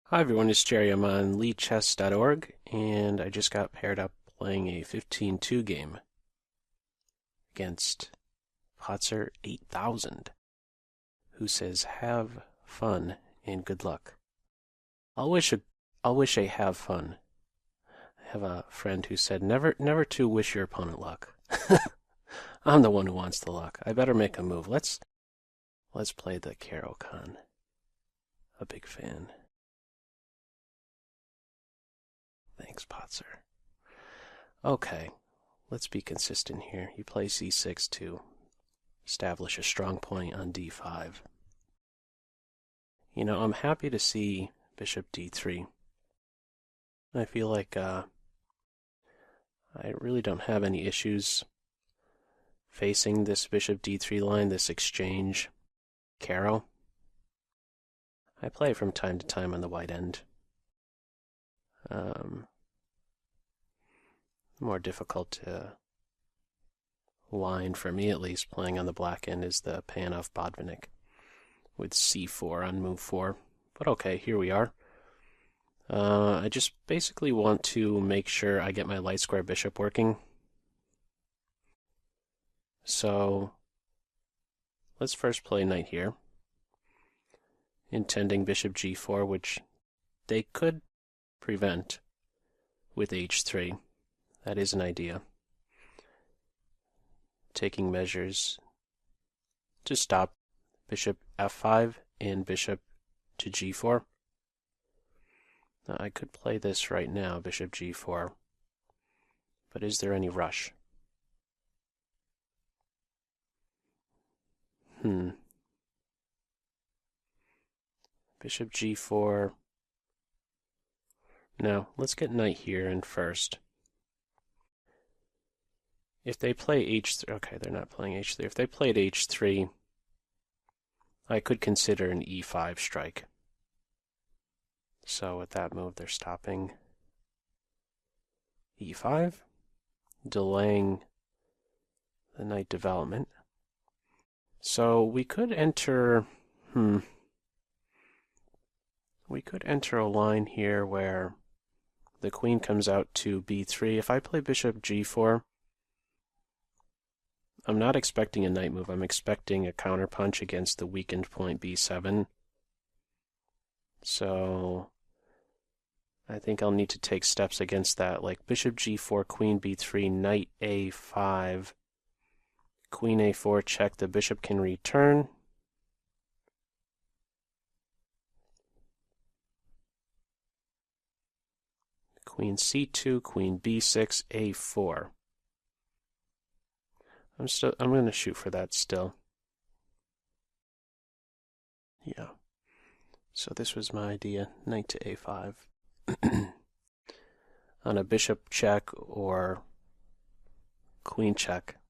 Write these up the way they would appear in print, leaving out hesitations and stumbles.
Hi everyone, it's Jerry. I'm on leadchess.org, and I just got paired up playing a 15-2 game against Potzer 8000, who says, "Have fun and good luck." I'll wish a have fun. I have a friend who said, "Never to wish your opponent luck." I'm the one who wants the luck. I better make a move. Let's play the Caro-Kann. A big fan. Thanks, Potzer. Okay, let's be consistent here. You play c6 to establish a strong point on d5. I'm happy to see bishop d3. I feel like I really don't have any issues facing this bishop d3 line, this exchange Caro. I play from time to time on the white end. More difficult line, for me at least, playing on the black end is the Panov-Botvinnik with c4 on move 4. But okay, here we are. I just basically want to make sure I get my light square bishop working. So let's first play knight here, intending bishop g4, which they could prevent with h3. That is an idea. Taking measures to stop bishop f5 and bishop to g4. Now, I could play this right now, bishop g4, but is there any rush? Bishop g4. Now, let's get knight here in first. If they play h3, okay, they're not playing h3. If they played h3, I could consider an e5 strike. So with that move, they're stopping e5, delaying the knight development. So we could enter, we could enter a line here where the queen comes out to b3. If I play bishop g4, I'm not expecting a knight move. I'm expecting a counterpunch against the weakened point b7. So I think I'll need to take steps against that, like bishop g4, queen b3, knight a5, queen a4, check. The bishop can return. Queen c2, queen b6, a4. I'm going to shoot for that still. Yeah. So this was my idea, knight to a5. On a bishop check or queen check,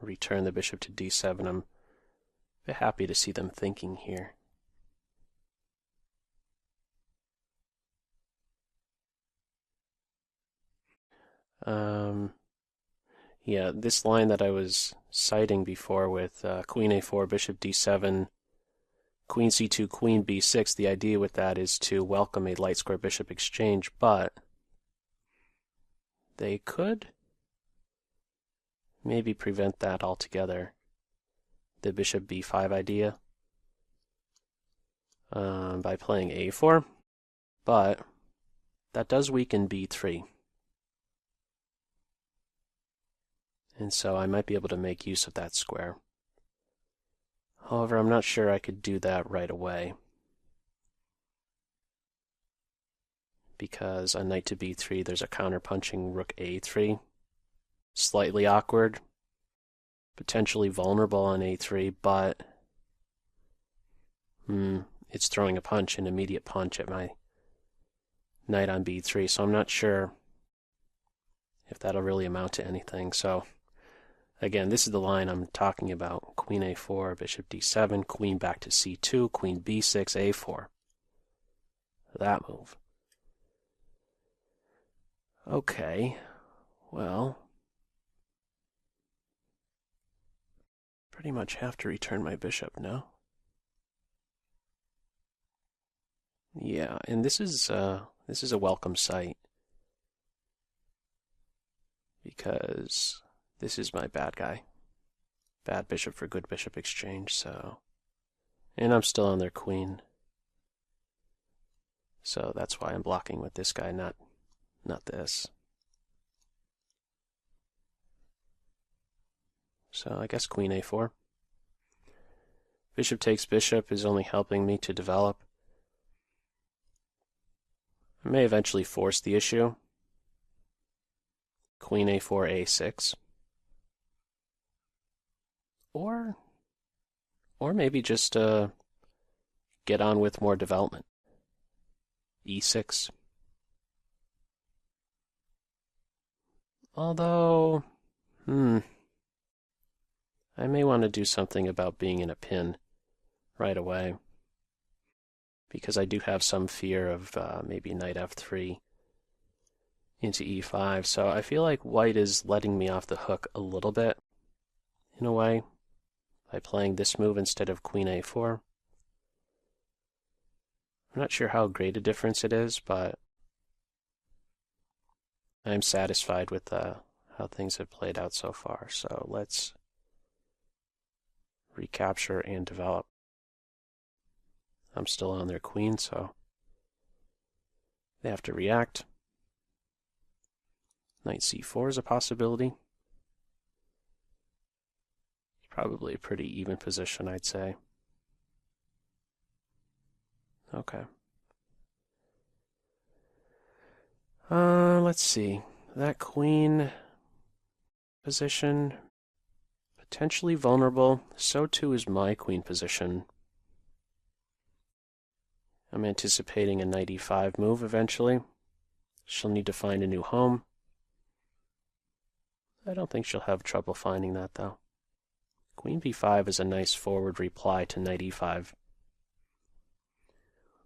return the bishop to d7. I'm happy to see them thinking here. Yeah, this line that I was citing before with queen a4, bishop d7, queen c2, queen b6, the idea with that is to welcome a light square bishop exchange, but they could maybe prevent that altogether. The bishop b5 idea by playing a4, but that does weaken b3. And so I might be able to make use of that square. However, I'm not sure I could do that right away, because on knight to b3 there's a counterpunching rook a3. Slightly awkward, potentially vulnerable on a3, but it's throwing a punch, an immediate punch at my knight on b3, so I'm not sure if that'll really amount to anything. So again, this is the line I'm talking about. Queen a4, bishop d7, queen back to c2, queen b6, a4. That move. Okay, well, pretty much have to return my bishop now. Yeah, and this is a welcome sight because this is my bad guy. Bad bishop for good bishop exchange, so and I'm still on their queen. So that's why I'm blocking with this guy, not this. So I guess queen a4. Bishop takes bishop is only helping me to develop. I may eventually force the issue. Queen a4, a6. Or maybe just get on with more development. e6. Although, I may want to do something about being in a pin right away, because I do have some fear of maybe knight f3 into e5. So I feel like white is letting me off the hook a little bit, in a way, by playing this move instead of queen a4. I'm not sure how great a difference it is, but I'm satisfied with how things have played out so far. So let's recapture and develop. I'm still on their queen, so they have to react. Knight c4 is a possibility. Probably a pretty even position, I'd say. Okay. Let's see. That queen position, potentially vulnerable. So too is my queen position. I'm anticipating a knight e5 move eventually. She'll need to find a new home. I don't think she'll have trouble finding that, though. Queen b5 is a nice forward reply to knight e5,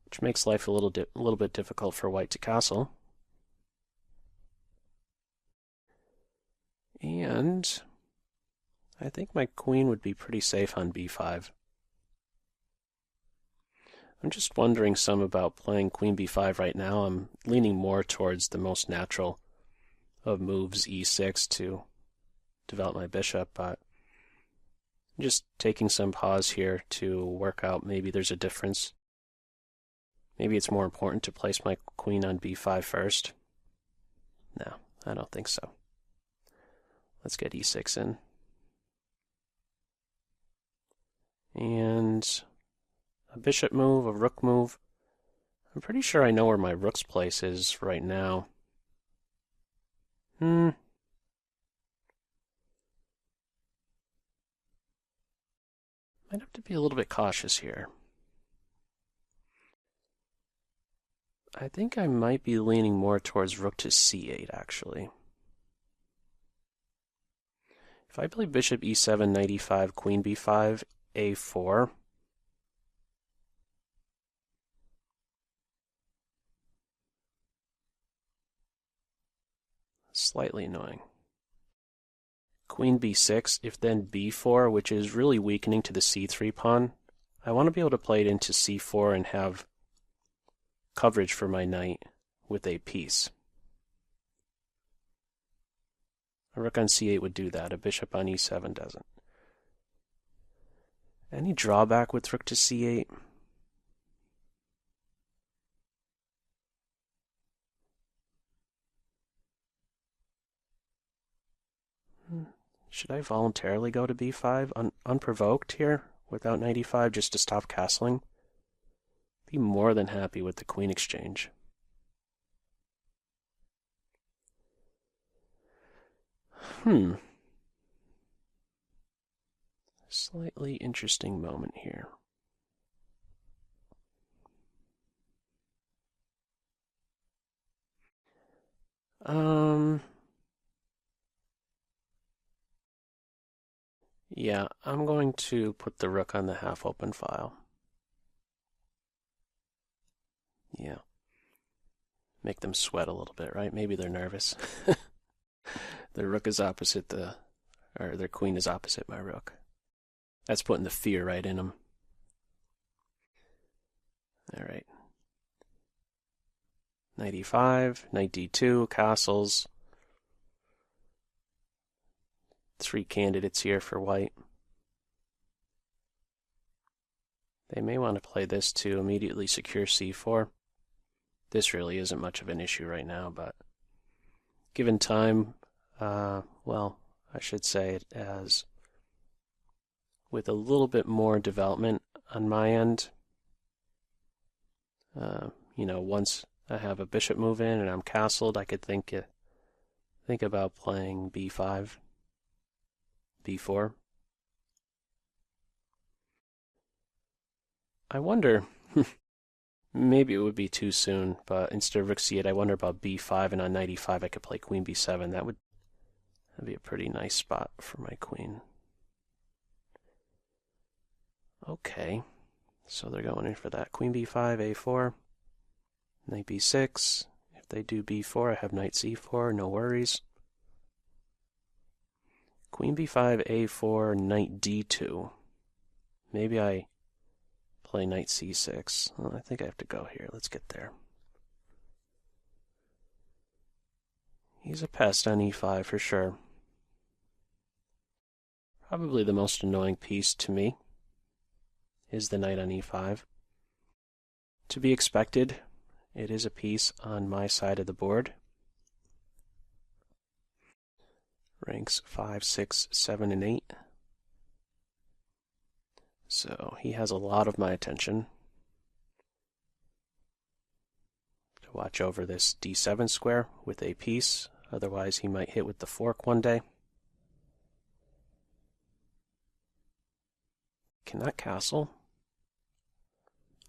which makes life a little bit difficult for white to castle. And I think my queen would be pretty safe on b5. I'm just wondering some about playing queen b5 right now. I'm leaning more towards the most natural of moves, e6, to develop my bishop, but I'm just taking some pause here to work out maybe there's a difference. Maybe it's more important to place my queen on b5 first. No, I don't think so. Let's get e6 in. And a bishop move, a rook move. I'm pretty sure I know where my rook's place is right now. Might have to be a little bit cautious here. I think I might be leaning more towards rook to c8, actually. If I play bishop e7, knight e5, queen b5, a4, slightly annoying. Queen b6, if then b4, which is really weakening to the c3 pawn. I want to be able to play it into c4 and have coverage for my knight with a piece. A rook on c8 would do that. A bishop on e7 doesn't. Any drawback with rook to c8? Should I voluntarily go to b5 unprovoked here without knight e5 just to stop castling? Be more than happy with the queen exchange. Slightly interesting moment here. Yeah, I'm going to put the rook on the half-open file. Yeah. Make them sweat a little bit, right? Maybe they're nervous. Their rook is opposite or their queen is opposite my rook. That's putting the fear right in them. All right. Knight e5, knight d2, castles. 3 candidates here for white. They may want to play this to immediately secure c4. This really isn't much of an issue right now, but given time, well, I should say it as with a little bit more development on my end, once I have a bishop move in and I'm castled, I could think about playing b5, b4. I wonder, maybe it would be too soon, but instead of rook c8, I wonder about b5, and on knight e5 I could play queen b7. That'd be a pretty nice spot for my queen. Okay, so they're going in for that. Queen b5, a4, knight b6. If they do b4, I have knight c4, no worries. Queen b5, a4, knight d2. Maybe I play knight c6. Well, I think I have to go here. Let's get there. He's a pest on e5 for sure. Probably the most annoying piece to me is the knight on e5. To be expected, it is a piece on my side of the board. Ranks 5, 6, 7, and 8. So he has a lot of my attention. To watch over this d7 square with a piece, otherwise he might hit with the fork one day. Cannot castle.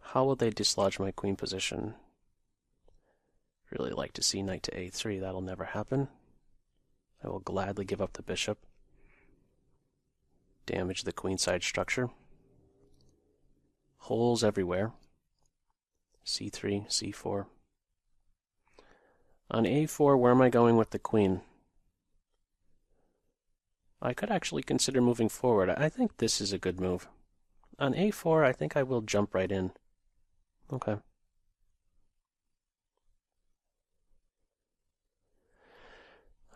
How will they dislodge my queen position? Really like to see knight to a3. That'll never happen. I will gladly give up the bishop. Damage the queenside structure. Holes everywhere. c3, c4. On a4, where am I going with the queen? I could actually consider moving forward. I think this is a good move. On a4, I think I will jump right in. Okay.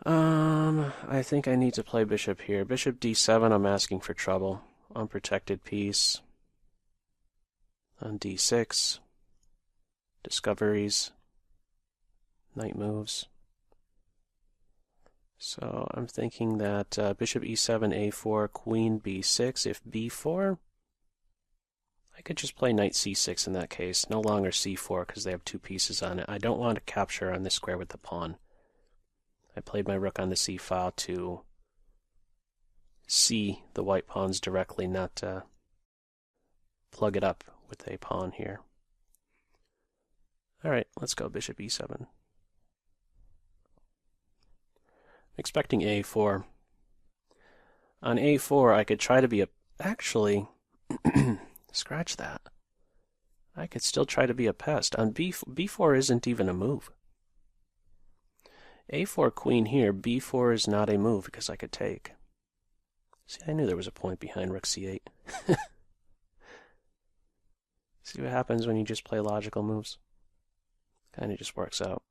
I think I need to play bishop here. Bishop d7, I'm asking for trouble. Unprotected piece. On d6. Discoveries. Knight moves. So I'm thinking that bishop e7, a4, queen b6. If b4, I could just play knight c6 in that case. No longer c4 because they have 2 pieces on it. I don't want to capture on this square with the pawn. I played my rook on the c file to see the white pawns directly, not plug it up with a pawn here. Alright, let's go bishop e7. Expecting a4. On a4, I could try to be a... Actually, scratch that. I could still try to be a pest. On b4 isn't even a move. a4 queen here, b4 is not a move because I could take. See, I knew there was a point behind rook c8. See what happens when you just play logical moves? Kind of just works out.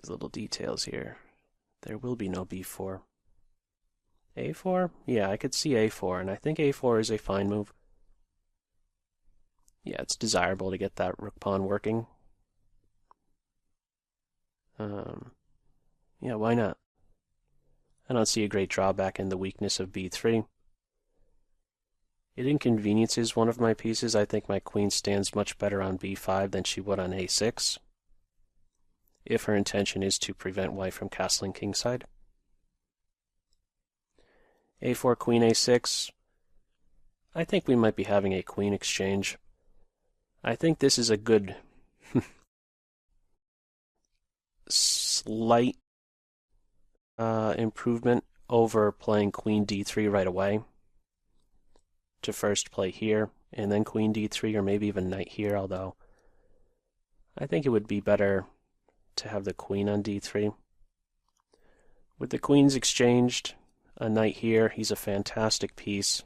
These little details here. There will be no b4. a4? Yeah, I could see a4, and I think a4 is a fine move. Yeah, it's desirable to get that rook pawn working. Yeah, why not? I don't see a great drawback in the weakness of b3. It inconveniences one of my pieces. I think my queen stands much better on b5 than she would on a6, if her intention is to prevent white from castling kingside. a4, queen a6. I think we might be having a queen exchange. I think this is a good slight improvement over playing queen d3 right away. To first play here, and then queen d3, or maybe even knight here, although I think it would be better to have the queen on d3. With the queens exchanged, a knight here, he's a fantastic piece.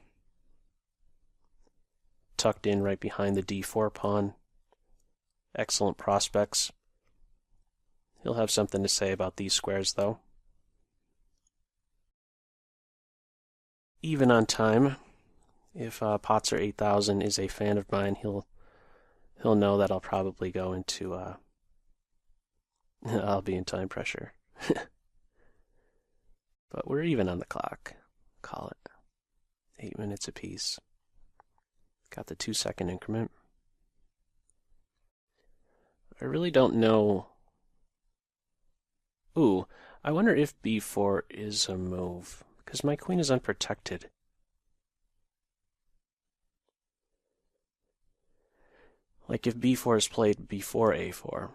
Tucked in right behind the d4 pawn. excellent prospects. He'll have something to say about these squares, though. Even on time, if Potzer 8000 is a fan of mine, he'll know that I'll probably go into I'll be in time pressure. But we're even on the clock. Call it 8 minutes apiece. Got the 2-second increment. I really don't know. Ooh, I wonder if b4 is a move, because my queen is unprotected. Like if b4 is played before a4.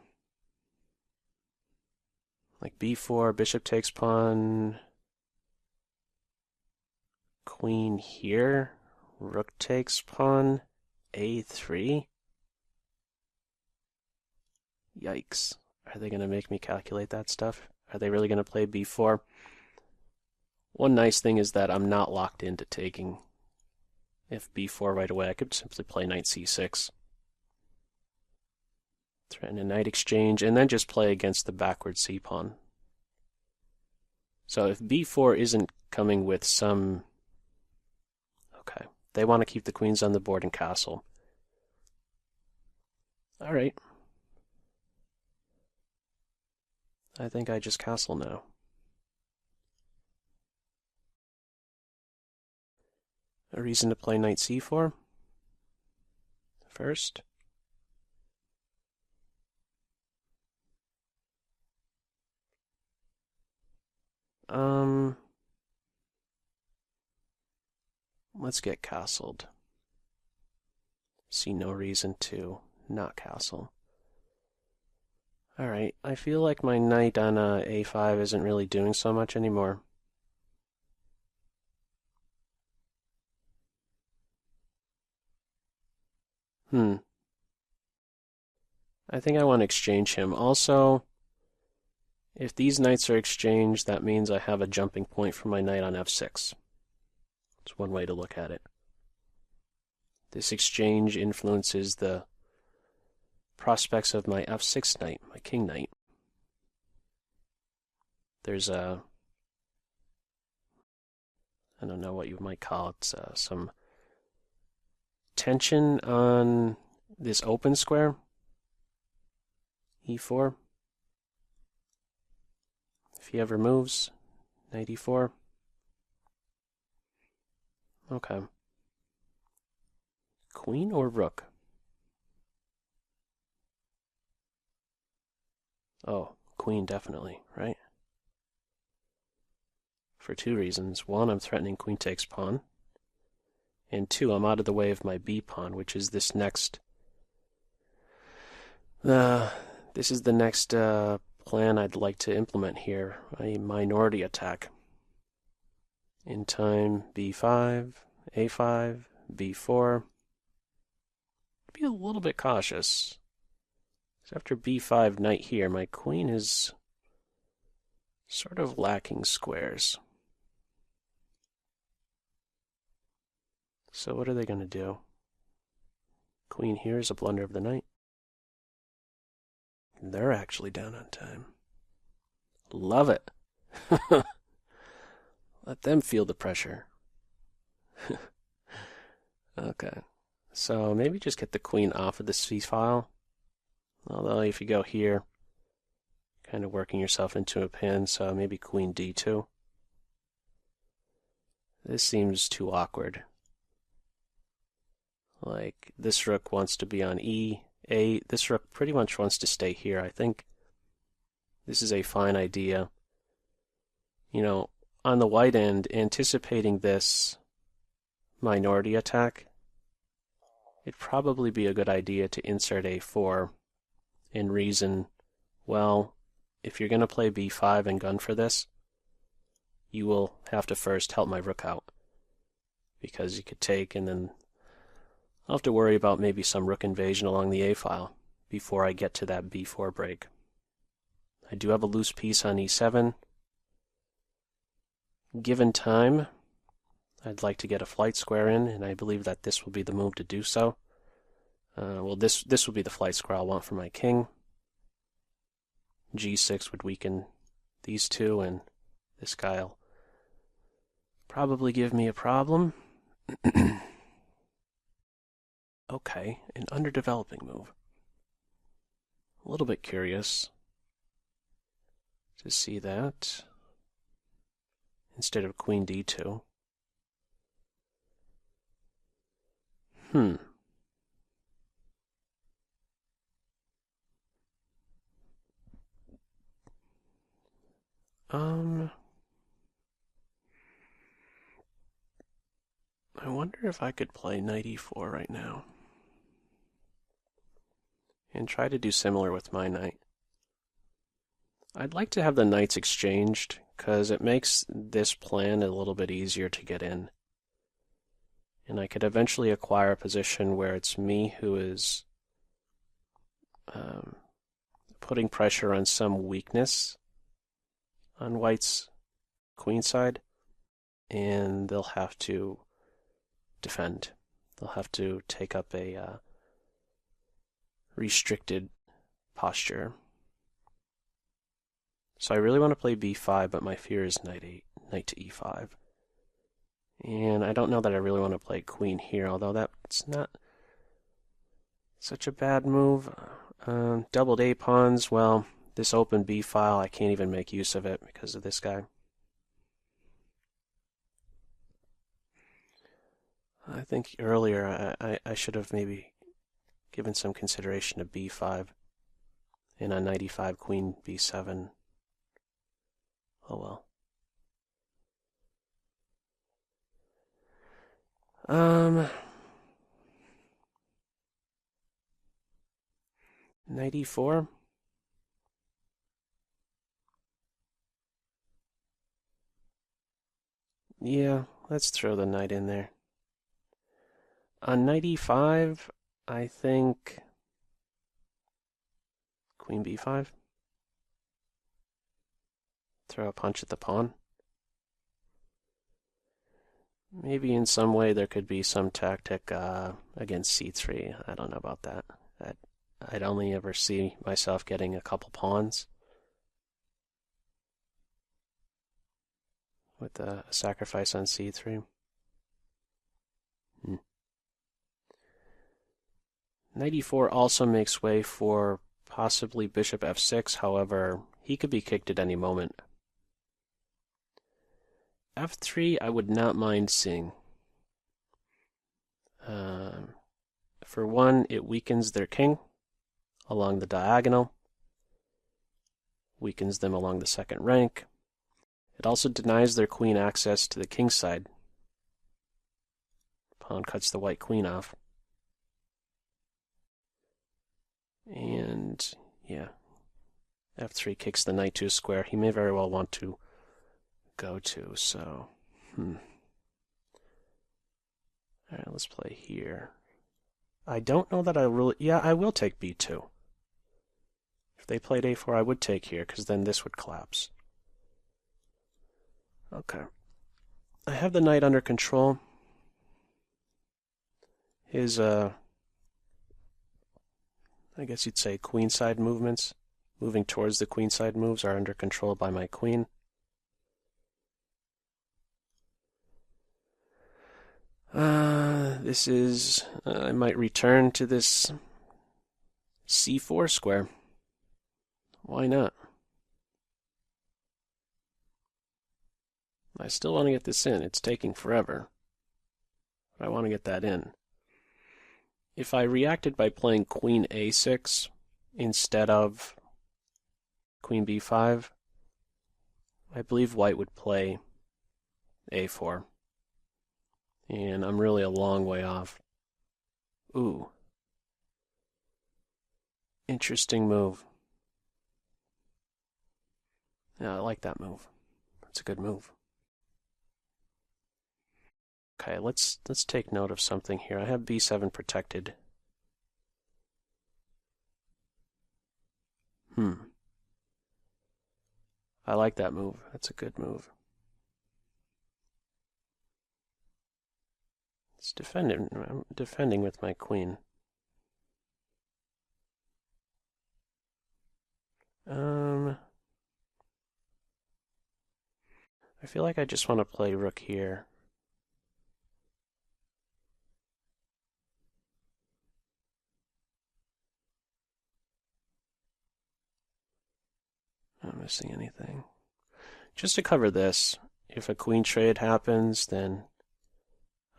Like b4, bishop takes pawn, queen here, rook takes pawn, a3. Yikes. Are they going to make me calculate that stuff? Are they really going to play b4? One nice thing is that I'm not locked into taking. If b4 right away, I could simply play knight c6. Threaten a knight exchange, and then just play against the backward c-pawn. So if b4 isn't coming with some... Okay, they want to keep the queens on the board and castle. All right. I think I just castle now. A reason to play knight c4 first. Let's get castled. See no reason to not castle. Alright, I feel like my knight on a5 isn't really doing so much anymore. I think I want to exchange him. Also, if these knights are exchanged, that means I have a jumping point for my knight on f6. It's one way to look at it. This exchange influences the prospects of my f6 knight, my king knight. There's I don't know what you might call it, some tension on this open square, e4. If he ever moves, knight e4. Okay. Queen or rook? Oh, queen definitely, right? For two reasons. One, I'm threatening queen takes pawn. And two, I'm out of the way of my b pawn, which is this next... this is the next plan I'd like to implement here, a minority attack. In time, b5, a5, b4. Be a little bit cautious. So after b5, knight here, my queen is sort of lacking squares. So what are they going to do? Queen here is a blunder of the knight. They're actually down on time. Love it. Let them feel the pressure. Okay. So maybe just get the queen off of the c-file. Although if you go here, kind of working yourself into a pin, so maybe queen d2. This seems too awkward. Like, this rook wants to be on e8. This rook pretty much wants to stay here. I think this is a fine idea. You know, on the white end, anticipating this minority attack, it'd probably be a good idea to insert a4 and reason, well, if you're going to play b5 and gun for this, you will have to first help my rook out. Because you could take, and then I'll have to worry about maybe some rook invasion along the a-file before I get to that b4 break. I do have a loose piece on e7. Given time, I'd like to get a flight square in, and I believe that this will be the move to do so. Well, this would be the flight square I want for my king. G6 would weaken these two, and this guy'll probably give me a problem. Okay, an underdeveloping move. A little bit curious to see that instead of queen d2. I wonder if I could play knight e4 right now and try to do similar with my knight. I'd like to have the knights exchanged because it makes this plan a little bit easier to get in. And I could eventually acquire a position where it's me who is putting pressure on some weakness on White's queenside, and they'll have to defend. They'll have to take up a restricted posture. So I really want to play b5, but my fear is knight to e5. And I don't know that I really want to play queen here, although that's not such a bad move. Doubled a pawns, well, this open b file, I can't even make use of it because of this guy. I think earlier I should have maybe given some consideration to b5 and on knight e5, queen b7. Oh well. Knight e4. Yeah, let's throw the knight in there. On knight e5, I think queen b5. Throw a punch at the pawn. Maybe in some way there could be some tactic against c3. I don't know about that. I'd only ever see myself getting a couple pawns with a sacrifice on c3. Knight e4 also makes way for possibly bishop f6, however, he could be kicked at any moment. f3 I would not mind seeing. For one, it weakens their king along the diagonal, weakens them along the second rank. It also denies their queen access to the king side. Pawn cuts the white queen off. And, yeah, f3 kicks the knight to a square he may very well want to go to, so, Alright, let's play here. I don't know that I really... Yeah, I will take b2. If they played a4, I would take here, because then this would collapse. Okay. I have the knight under control. His, I guess you'd say queenside movements, moving towards the queenside moves, are under control by my queen. This is... I might return to this c4 square. Why not? I still want to get this in. It's taking forever. But I want to get that in. If I reacted by playing queen a6 instead of queen b5, I believe white would play a4. And I'm really a long way off. Ooh. Interesting move. Yeah, I like that move. That's a good move. Okay, let's take note of something here. I have b7 protected. I like that move. That's a good move. I'm defending with my queen. feel like I just want to play rook here. Not missing anything. Just to cover this, if a queen trade happens, then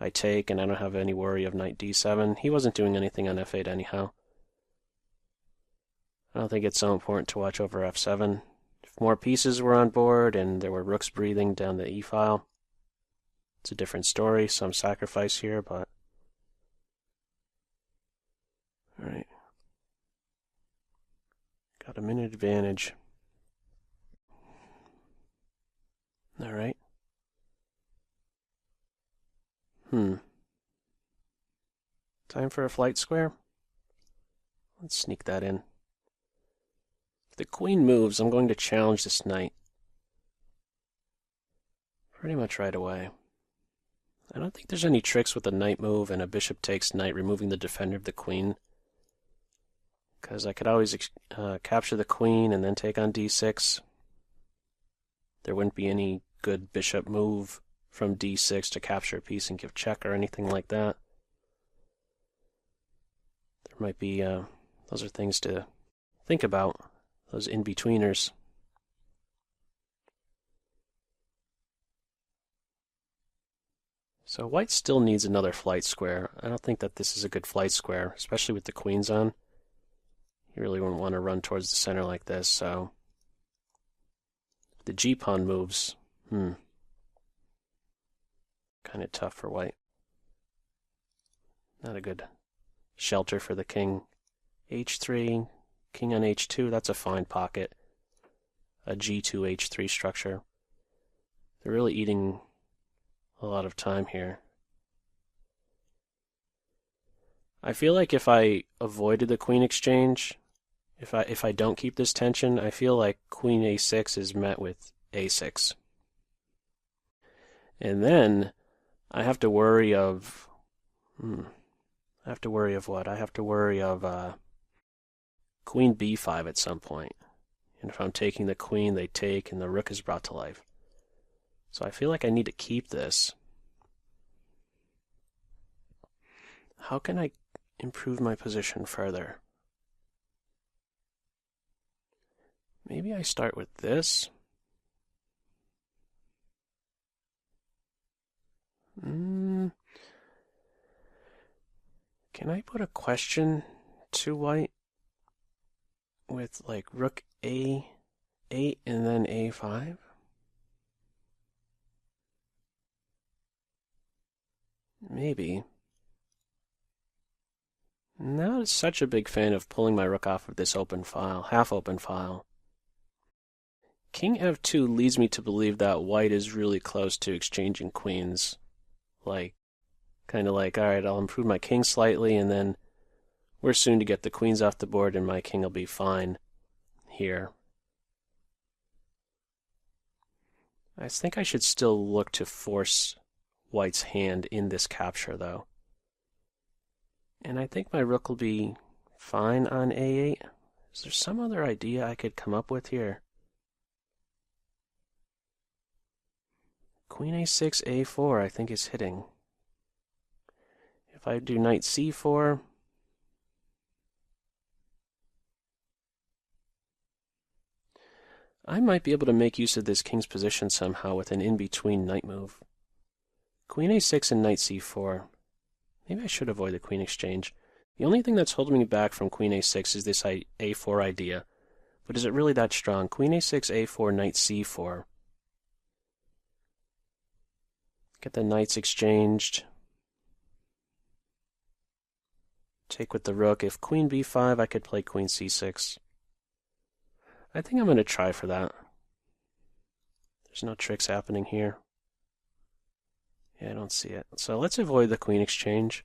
I take, and I don't have any worry of knight d7. He wasn't doing anything on f8 anyhow. I don't think it's so important to watch over f7. If more pieces were on board and there were rooks breathing down the e-file, it's a different story, some sacrifice here, but... Alright. Got a minute advantage. Alright. Time for a flight square? Let's sneak that in. If the queen moves, I'm going to challenge this knight. Pretty much right away. I don't think there's any tricks with a knight move and a bishop takes knight, removing the defender of the queen. Because I could always capture the queen and then take on d6. There wouldn't be any good bishop move from d6 to capture a piece and give check or anything like that. There might be, those are things to think about, those in-betweeners. So white still needs another flight square. I don't think that this is a good flight square, especially with the queens on. You really wouldn't want to run towards the center like this, so... The g-pawn moves, kind of tough for white. Not a good shelter for the king. h3, king on h2, that's a fine pocket. A g2, h3 structure. They're really eating a lot of time here. I feel like if I avoided the queen exchange, if I don't keep this tension, I feel like queen a6 is met with a6. And then I have to worry of... I have to worry of what? I have to worry of queen b5 at some point. And if I'm taking the queen, they take, and the rook is brought to life. So I feel like I need to keep this. How can I improve my position further? Maybe I start with this. Can I put a question to white with like rook a8 and then a5? Maybe. Not such a big fan of pulling my rook off of this open file, half open file. King f2 leads me to believe that white is really close to exchanging queens. Like, kind of like, alright, I'll improve my king slightly, and then we're soon to get the queens off the board, and my king will be fine here. I think I should still look to force white's hand in this capture, though. And I think my rook will be fine on a8. Is there some other idea I could come up with here? Queen a6, a4, I think is hitting. If I do knight c4, I might be able to make use of this king's position somehow with an in-between knight move. Queen a6 and knight c4. Maybe I should avoid the queen exchange. The only thing that's holding me back from queen a6 is this a4 idea. But is it really that strong? Queen a6, a4, knight c4. Get the knights exchanged. Take with the rook. If queen b5, I could play queen c6. I think I'm going to try for that. There's no tricks happening here. Yeah, I don't see it. So let's avoid the queen exchange.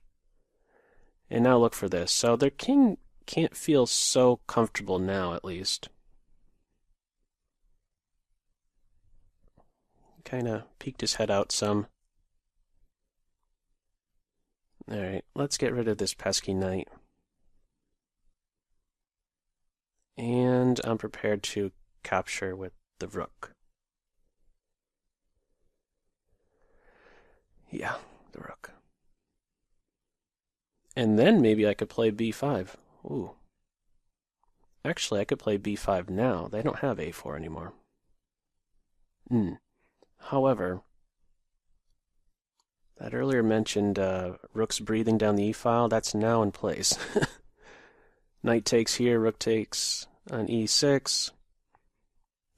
And now look for this. So their king can't feel so comfortable now, at least. Kind of peeked his head out some. Alright, let's get rid of this pesky knight. And I'm prepared to capture with the rook. Yeah, the rook. And then maybe I could play b5. Ooh. Actually, I could play b5 now. They don't have a4 anymore. However, that earlier mentioned rook's breathing down the e-file, that's now in place. Knight takes here, rook takes on e6.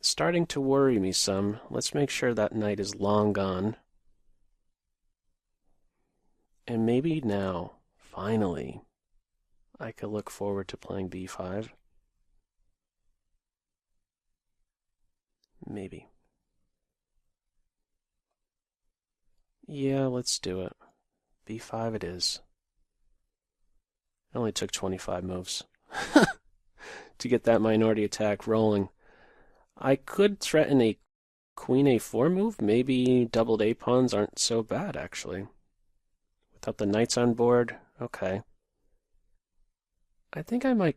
Starting to worry me some. Let's make sure that knight is long gone. And maybe now, finally, I could look forward to playing b5. Maybe. Yeah, let's do it. b5 it is. It only took 25 moves to get that minority attack rolling. I could threaten a queen a4 move. Maybe doubled a pawns aren't so bad, actually. Without the knights on board, okay. I think I might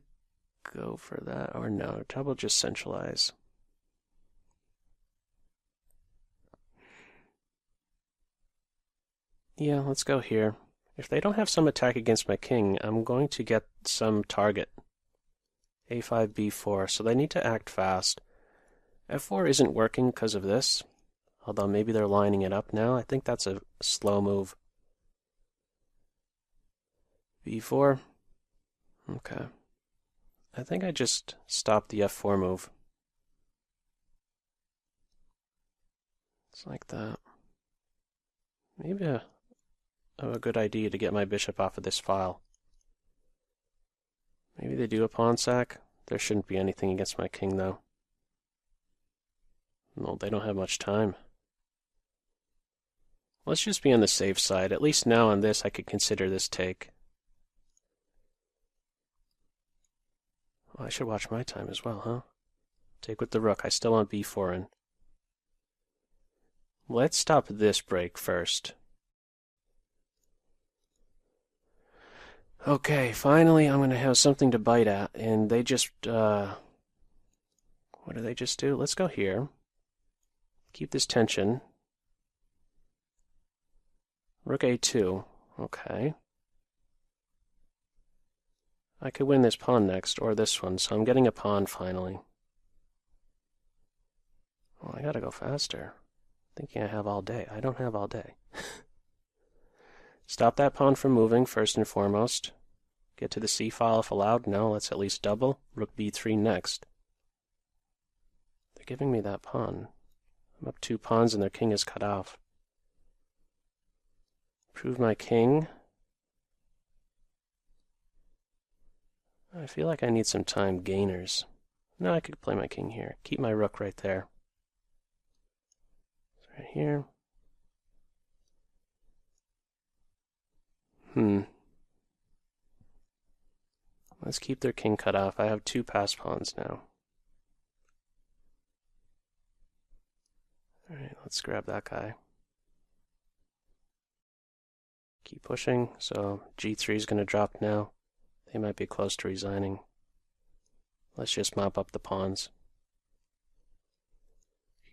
go for that, or no, double just centralize. Yeah, let's go here. If they don't have some attack against my king, I'm going to get some target. a5, b4, so they need to act fast. f4 isn't working because of this, although maybe they're lining it up now. I think that's a slow move. b4. Okay. I think I just stopped the f4 move. It's like that. Maybe a good idea to get my bishop off of this file. Maybe they do a pawn sack. There shouldn't be anything against my king, though. No, they don't have much time. Let's just be on the safe side. At least now on this, I could consider this take. Well, I should watch my time as well, huh? Take with the rook. I still want b4 in. Let's stop this break first. Okay, finally I'm going to have something to bite at, and they just, what do they just do? Let's go here. Keep this tension. Rook a2. Okay. I could win this pawn next, or this one, so I'm getting a pawn finally. Well, I gotta go faster. Thinking I have all day. I don't have all day. Stop that pawn from moving, first and foremost. Get to the c-file if allowed. No, let's at least double. Rook b3 next. They're giving me that pawn. I'm up 2 pawns and their king is cut off. Prove my king. I feel like I need some time gainers. No, I could play my king here. Keep my rook right there. Right here. Let's keep their king cut off. I have 2 passed pawns now. Alright, let's grab that guy. Keep pushing, so g3 is going to drop now. They might be close to resigning. Let's just mop up the pawns.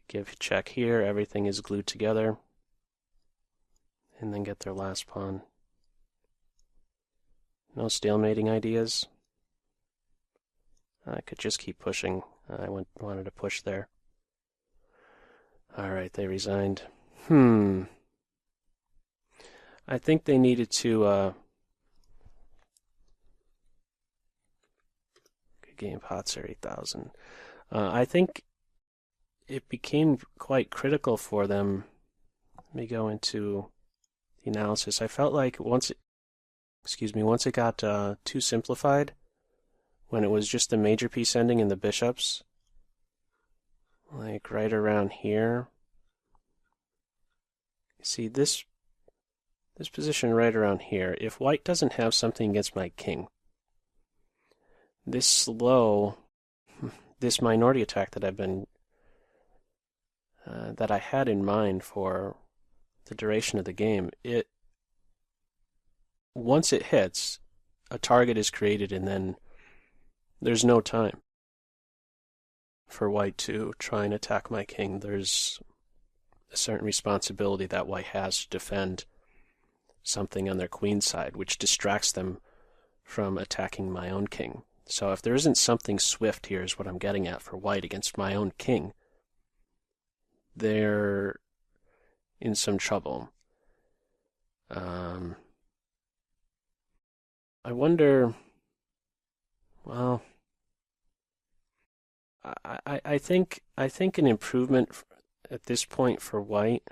Give check here, everything is glued together. And then get their last pawn. No stalemating ideas. I could just keep pushing. I wanted to push there. Alright, they resigned. I think they needed to, good game, Potzer 8000. I think it became quite critical for them. Let me go into the analysis. I felt like once it got too simplified, when it was just the major piece ending and the bishops, like right around here. See this position right around here. If white doesn't have something against my king, this minority attack that that I had in mind for the duration of the game, once it hits, a target is created and then there's no time for white to try and attack my king. a certain responsibility that white has to defend something on their queen side, which distracts them from attacking my own king. So if there isn't something swift here is what I'm getting at for white against my own king, they're in some trouble. I wonder, well, I think an improvement at this point for white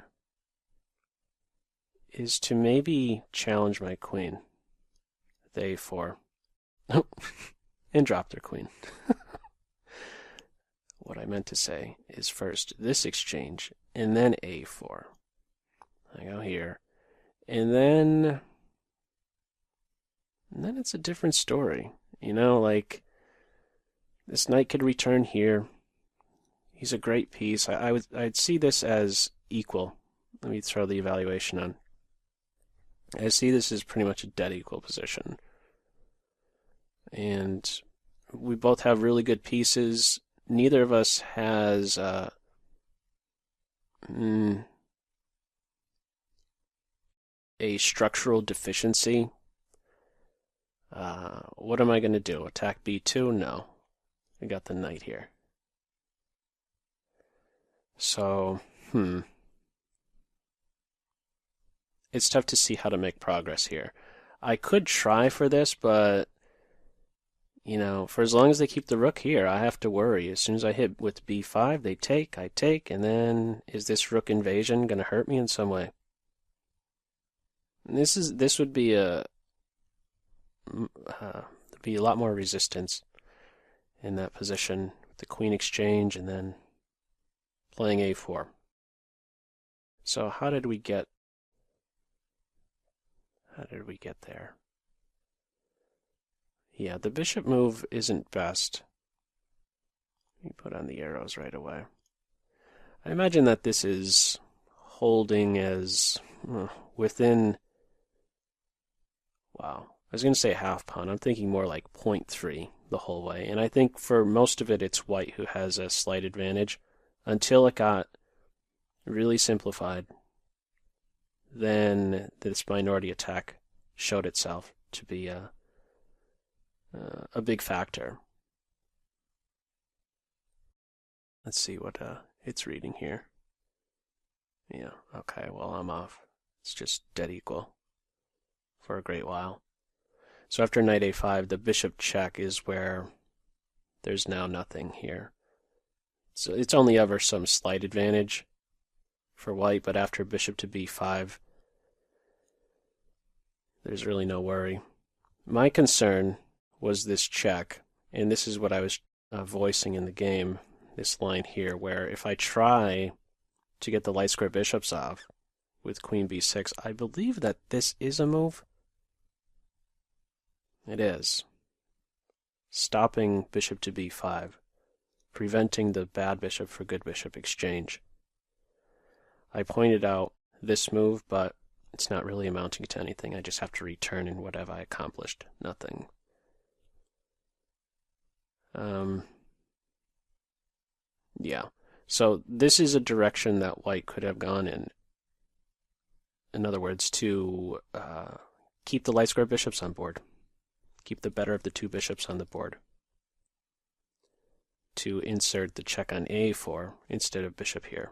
is to maybe challenge my queen, the a4, and drop their queen. What I meant to say is first this exchange, and then a4. I go here, and then it's a different story. Like this knight could return here. He's a great piece. I'd see this as equal. Let me throw the evaluation on. I see this as pretty much a dead equal position. And we both have really good pieces. Neither of us has a structural deficiency. What am I going to do? Attack b2? No. I got the knight here. So, it's tough to see how to make progress here. I could try for this, but, for as long as they keep the rook here, I have to worry. As soon as I hit with b5, they take, I take, and then is this rook invasion going to hurt me in some way? And this would be a lot more resistance in that position with the queen exchange and then playing a4. So how did we get there? Yeah, the bishop move isn't best. Let me put on the arrows right away. I imagine that this is holding as within, wow, I was going to say half pawn. I'm thinking more like 0.3 the whole way. And I think for most of it, it's white who has a slight advantage until it got really simplified. Then this minority attack showed itself to be a big factor. Let's see what it's reading here. Yeah, okay, well, I'm off. It's just dead equal for a great while. So after knight a5, the bishop check is where there's now nothing here. So it's only ever some slight advantage for white, but after bishop to b5, there's really no worry. My concern was this check, and this is what I was voicing in the game, this line here, where if I try to get the light square bishops off with queen b6, I believe that this is a move. It is. Stopping bishop to b5, preventing the bad bishop for good bishop exchange. I pointed out this move, but it's not really amounting to anything. I just have to return, and what have I accomplished? Nothing. Yeah. So this is a direction that white could have gone in. In other words, to keep the light square bishops on board. Keep the better of the two bishops on the board. To insert the check on a4 instead of bishop here.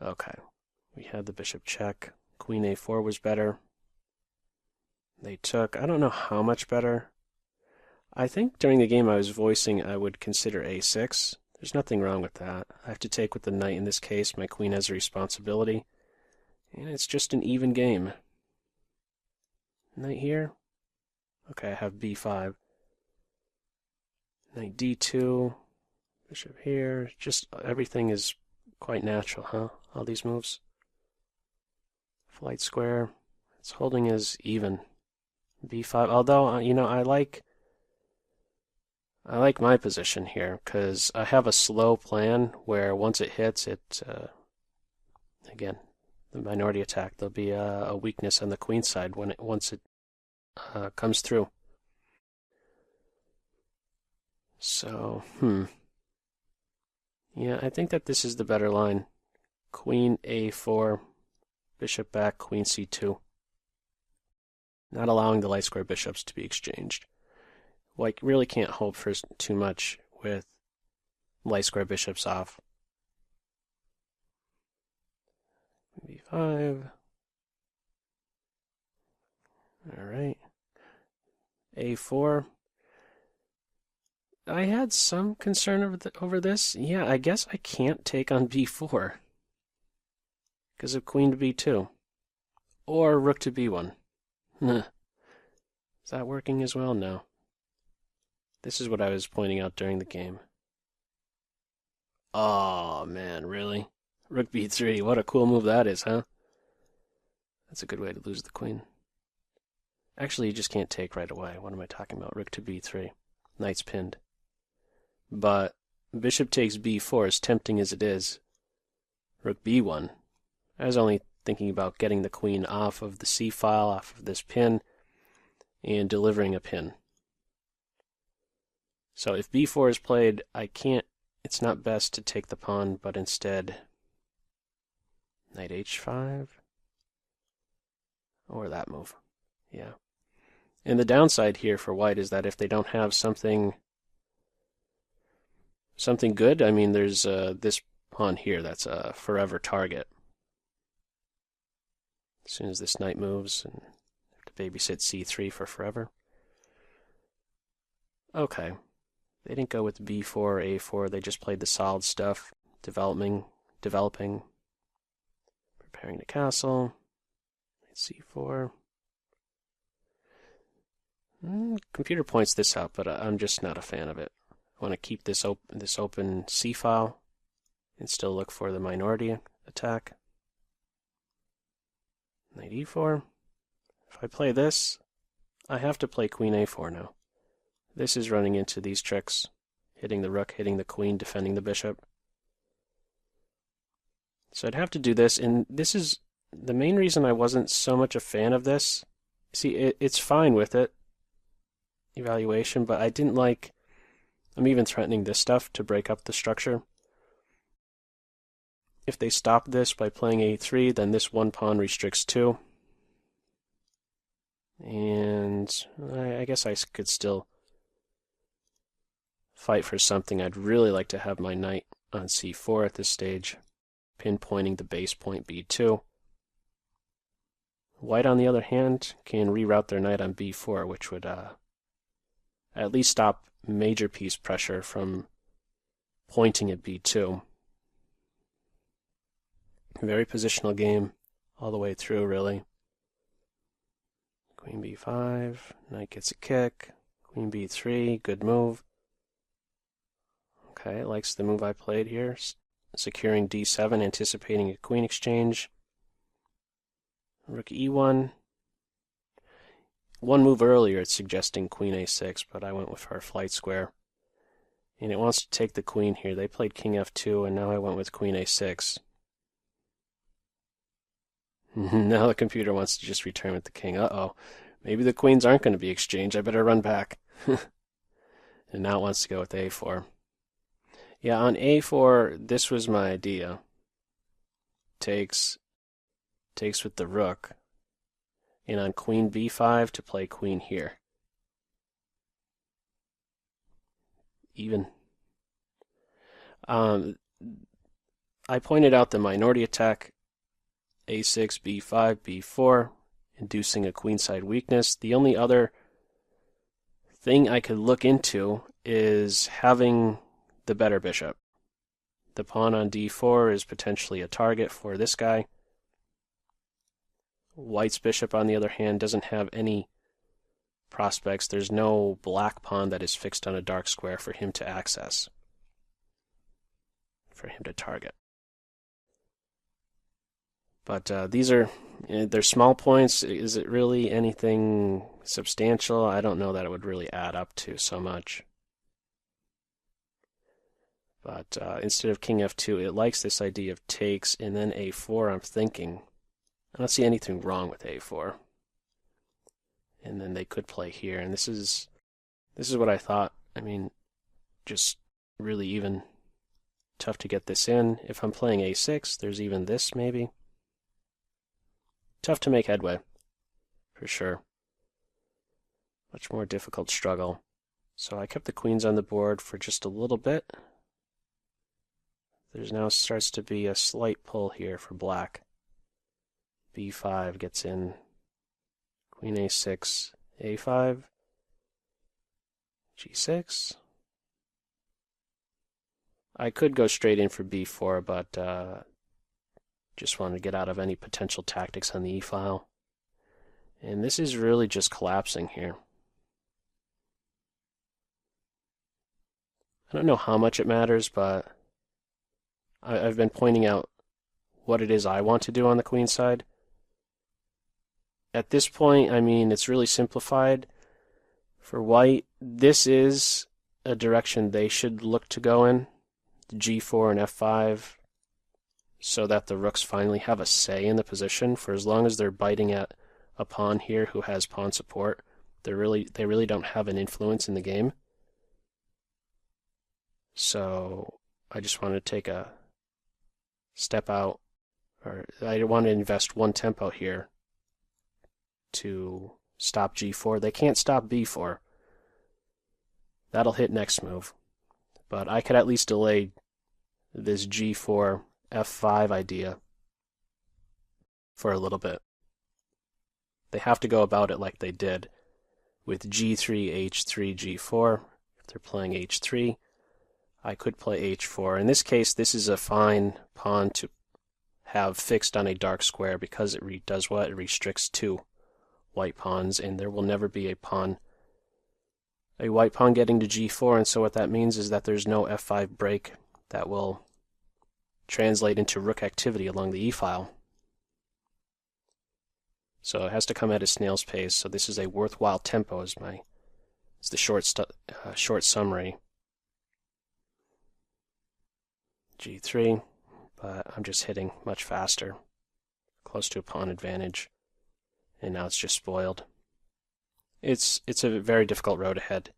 Okay. We had the bishop check. Queen a4 was better. They took, I don't know how much better. I think during the game I was voicing I would consider a6. There's nothing wrong with that. I have to take with the knight in this case. My queen has a responsibility. And it's just an even game. Knight here. Okay, I have b5. Knight d2. Bishop here. Just everything is quite natural, huh? All these moves. Flight square. It's holding as even. b5. Although, I like my position here because I have a slow plan where once it hits, again, the minority attack, there'll be a weakness on the queen side once it comes through. So, Yeah, I think that this is the better line. Queen a4, bishop back, queen c2. Not allowing the light square bishops to be exchanged. White really can't hope for too much with light square bishops off. b5. All right. a4. I had some concern over this. Yeah, I guess I can't take on b4 because of queen to b2 or rook to b1. Is that working as well? No. This is what I was pointing out during the game. Oh, man, really? Rook b3. What a cool move that is, huh? That's a good way to lose the queen. Actually, you just can't take right away. What am I talking about? Rook to b3. Knight's pinned. But bishop takes b4, as tempting as it is. Rook b1. I was only thinking about getting the queen off of the c file, off of this pin, and delivering a pin. So if b4 is played, it's not best to take the pawn, but instead knight h5, or that move. Yeah. And the downside here for white is that if they don't have something good, I mean, there's this pawn here that's a forever target. As soon as this knight moves, and have to babysit c3 for forever. Okay. They didn't go with b4 or a4. They just played the solid stuff, developing, preparing the castle, c4. Computer points this out, but I'm just not a fan of it. I want to keep this open c file and still look for the minority attack. Knight e4. If I play this, I have to play queen a4 now. This is running into these tricks, hitting the rook, hitting the queen, defending the bishop. So I'd have to do this, and this is the main reason I wasn't so much a fan of this. See, it's fine with it, evaluation, but I didn't like, I'm even threatening this stuff to break up the structure. If they stop this by playing a3, then this one pawn restricts 2. And I guess I could still fight for something. I'd really like to have my knight on c4 at this stage, pinpointing the base point b2. White, on the other hand, can reroute their knight on b4, which would at least stop major piece pressure from pointing at b2. Very positional game all the way through, really. Queen b5, knight gets a kick. Queen b3, good move. Okay, it likes the move I played here. Securing d7, anticipating a queen exchange. Rook e1. One move earlier, it's suggesting queen a6, but I went with our flight square. And it wants to take the queen here. They played king f2, and now I went with queen a6. Now the computer wants to just return with the king. Uh-oh. Maybe the queens aren't going to be exchanged. I better run back. And now it wants to go with a4. Yeah, on a4, this was my idea. Takes with the rook. And on queen b5 to play queen here. Even. I pointed out the minority attack, a6, b5, b4, inducing a queenside weakness. The only other thing I could look into is having the better bishop. The pawn on d4 is potentially a target for this guy. White's bishop, on the other hand, doesn't have any prospects. There's no black pawn that is fixed on a dark square for him to access, for him to target. But they're small points. Is it really anything substantial? I don't know that it would really add up to so much. But instead of king f2, it likes this idea of takes and then a4. I'm thinking, I don't see anything wrong with a4. And then they could play here, and this is what I thought. I mean, just really even Tough to get this in. If I'm playing a6, there's even this maybe. Tough to make headway, for sure. Much more difficult struggle. So I kept the queens on the board for just a little bit. There's now starts to be a slight pull here for black. b5 gets in. Queen a6, a5, g6. I could go straight in for b4, but just wanted to get out of any potential tactics on the e-file. And this is really just collapsing here. I don't know how much it matters, but I've been pointing out what it is I want to do on the queen side. At this point, I mean, it's really simplified. For white, this is a direction they should look to go in, g4 and f5, so that the rooks finally have a say in the position. For as long as they're biting at a pawn here who has pawn support, they really don't have an influence in the game. So I just want to take a step out, or I want to invest one tempo here to stop g4. They can't stop b4. That'll hit next move. But I could at least delay this g4, f5 idea for a little bit. They have to go about it like they did with g3, h3, g4. If they're playing h3, I could play h4. In this case, this is a fine pawn to have fixed on a dark square because it does what? It restricts two white pawns, and there will never be a white pawn getting to g4, and so what that means is that there's no f5 break that will translate into rook activity along the e-file. So it has to come at a snail's pace, so this is a worthwhile tempo it's the short summary. g3, but I'm just hitting much faster, close to a pawn advantage, and now it's just spoiled. It's a very difficult road ahead,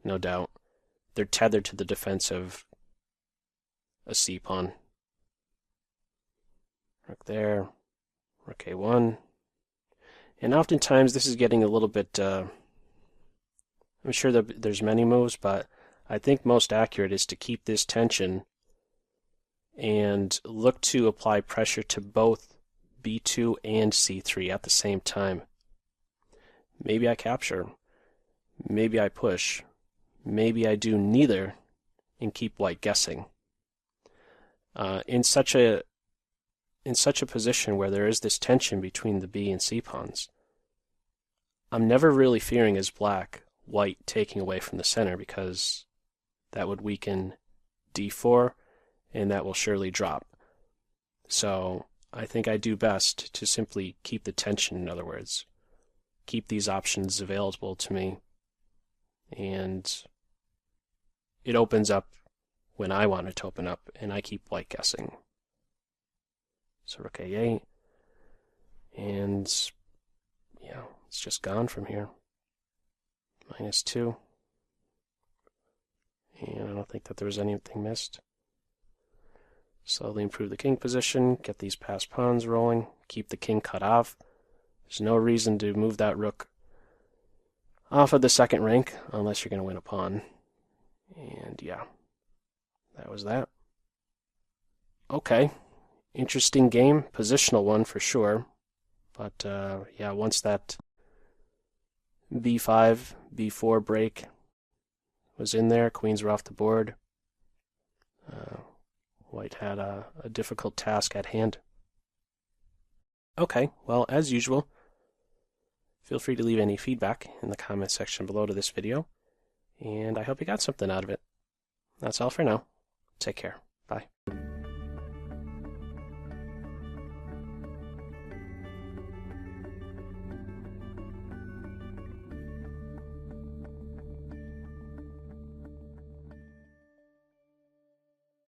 no doubt. They're tethered to the defense of a c-pawn. Rook there, rook a1. And oftentimes this is getting a little bit, I'm sure that there's many moves, but I think most accurate is to keep this tension and look to apply pressure to both b2 and c3 at the same time. Maybe I capture, maybe I push, maybe I do neither and keep white guessing. In such a position where there is this tension between the b and c pawns, I'm never really fearing as black white taking away from the center, because that would weaken d4 and that will surely drop. So I think I do best to simply keep the tension, in other words. Keep these options available to me, and it opens up when I want it to open up, and I keep white guessing. So rook a8, and yeah, it's just gone from here. -2, and I don't think that there was anything missed. Slowly improve the king position, get these passed pawns rolling, keep the king cut off. There's no reason to move that rook off of the second rank unless you're going to win a pawn. And yeah, that was that. Okay, interesting game, positional one for sure. But yeah, once that b5, b4 break was in there, queens were off the board. White had a difficult task at hand. Okay, well, as usual, feel free to leave any feedback in the comment section below to this video, and I hope you got something out of it. That's all for now. Take care.